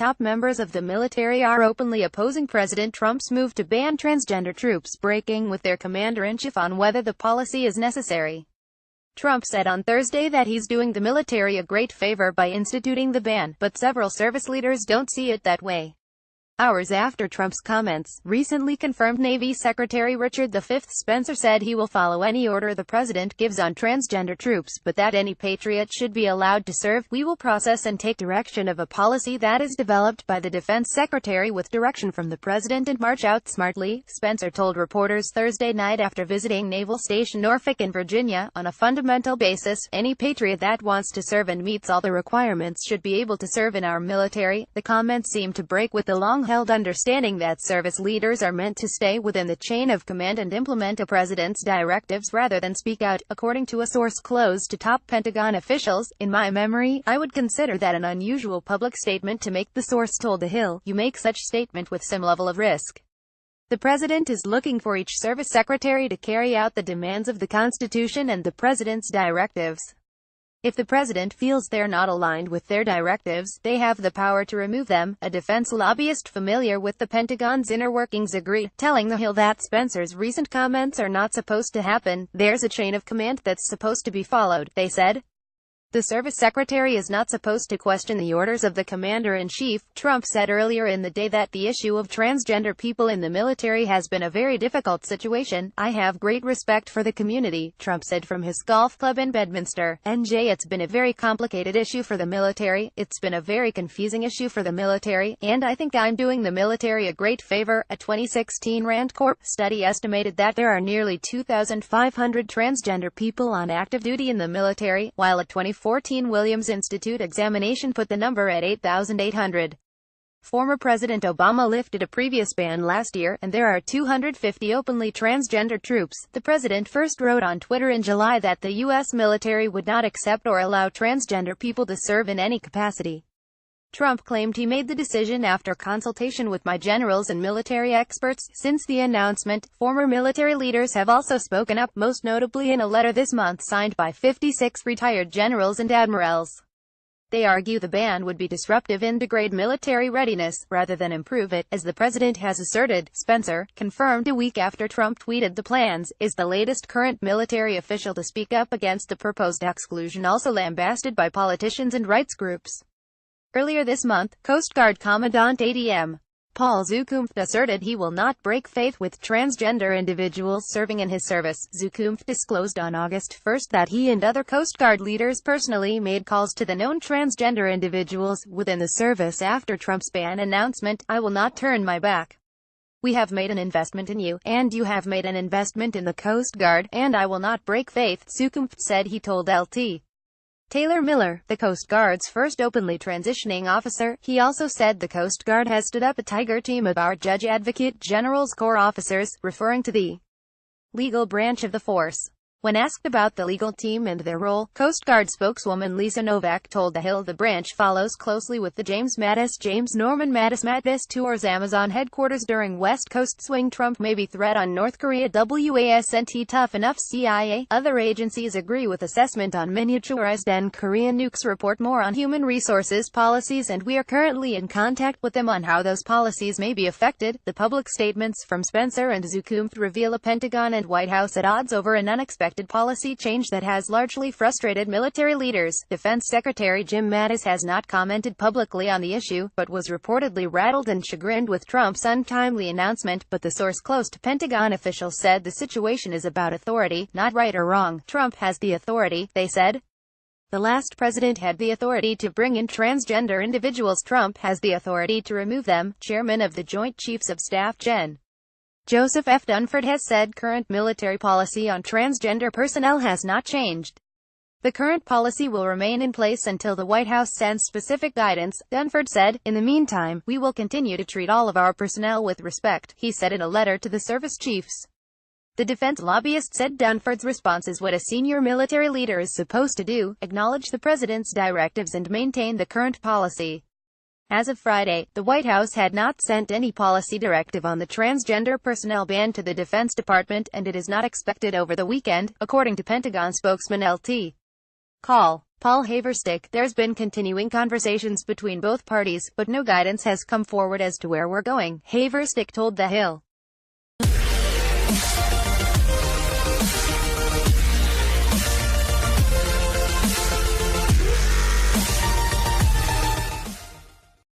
top members of the military are openly opposing President Trump's move to ban transgender troops, breaking with their commander-in-chief on whether the policy is necessary. Trump said on Thursday that he's doing the military a great favor by instituting the ban, but several service leaders don't see it that way. Hours after Trump's comments, recently confirmed Navy Secretary Richard V. Spencer said he will follow any order the president gives on transgender troops, but that any patriot should be allowed to serve. We will process and take direction of a policy that is developed by the defense secretary with direction from the president and march out smartly, Spencer told reporters Thursday night after visiting Naval Station Norfolk in Virginia. On a fundamental basis, any patriot that wants to serve and meets all the requirements should be able to serve in our military. The comments seem to break with the long-held understanding that service leaders are meant to stay within the chain of command and implement a president's directives rather than speak out, according to a source close to top Pentagon officials. In my memory, I would consider that an unusual public statement to make, the source told The Hill. You make such statement with some level of risk. The president is looking for each service secretary to carry out the demands of the Constitution and the president's directives. If the president feels they're not aligned with their directives, they have the power to remove them, a defense lobbyist familiar with the Pentagon's inner workings agreed, telling The Hill that Spencer's recent comments are not supposed to happen. There's a chain of command that's supposed to be followed, they said. The service secretary is not supposed to question the orders of the commander-in-chief. Trump said earlier in the day that the issue of transgender people in the military has been a very difficult situation. I have great respect for the community, Trump said from his golf club in Bedminster, NJ. It's been a very complicated issue for the military, it's been a very confusing issue for the military, and I think I'm doing the military a great favor. A 2016 Rand Corp study estimated that there are nearly 2,500 transgender people on active duty in the military, while a 2014 Williams Institute examination put the number at 8,800. Former President Obama lifted a previous ban last year, and there are 250 openly transgender troops. The president first wrote on Twitter in July that the U.S. military would not accept or allow transgender people to serve in any capacity. Trump claimed he made the decision after consultation with my generals and military experts. Since the announcement, former military leaders have also spoken up, most notably in a letter this month signed by 56 retired generals and admirals. They argue the ban would be disruptive and degrade military readiness, rather than improve it, as the president has asserted. Spencer, confirmed a week after Trump tweeted the plans, is the latest current military official to speak up against the proposed exclusion, also lambasted by politicians and rights groups. Earlier this month, Coast Guard Commandant ADM. Paul Zukunft asserted he will not break faith with transgender individuals serving in his service. Zukunft disclosed on August 1 that he and other Coast Guard leaders personally made calls to the known transgender individuals within the service after Trump's ban announcement. I will not turn my back. We have made an investment in you, and you have made an investment in the Coast Guard, and I will not break faith, Zukunft said. He told LT. Taylor Miller, the Coast Guard's first openly transitioning officer. He also said the Coast Guard has stood up a tiger team of our Judge Advocate General's Corps officers, referring to the legal branch of the force. When asked about the legal team and their role, Coast Guard spokeswoman Lisa Novak told The Hill the branch follows closely with the James Norman Mattis tours Amazon headquarters during West Coast swing. Trump may be threat on North Korea. WASNT tough enough. CIA. Other agencies agree with assessment on miniaturized and Korean nukes. Report more on human resources policies, and we are currently in contact with them on how those policies may be affected. The public statements from Spencer and Zukunft reveal a Pentagon and White House at odds over an unexpected policy change that has largely frustrated military leaders. Defense Secretary Jim Mattis has not commented publicly on the issue, but was reportedly rattled and chagrined with Trump's untimely announcement. But the source close to Pentagon officials said the situation is about authority, not right or wrong. Trump has the authority, they said. The last president had the authority to bring in transgender individuals. Trump has the authority to remove them. Chairman of the Joint Chiefs of Staff Gen. Joseph F. Dunford has said current military policy on transgender personnel has not changed. The current policy will remain in place until the White House sends specific guidance, Dunford said. In the meantime, we will continue to treat all of our personnel with respect, he said in a letter to the service chiefs. The defense lobbyist said Dunford's response is what a senior military leader is supposed to do: acknowledge the president's directives and maintain the current policy. As of Friday, the White House had not sent any policy directive on the transgender personnel ban to the Defense Department, and it is not expected over the weekend, according to Pentagon spokesman LT. Call. Paul Haverstick, there's been continuing conversations between both parties, but no guidance has come forward as to where we're going, Haverstick told The Hill.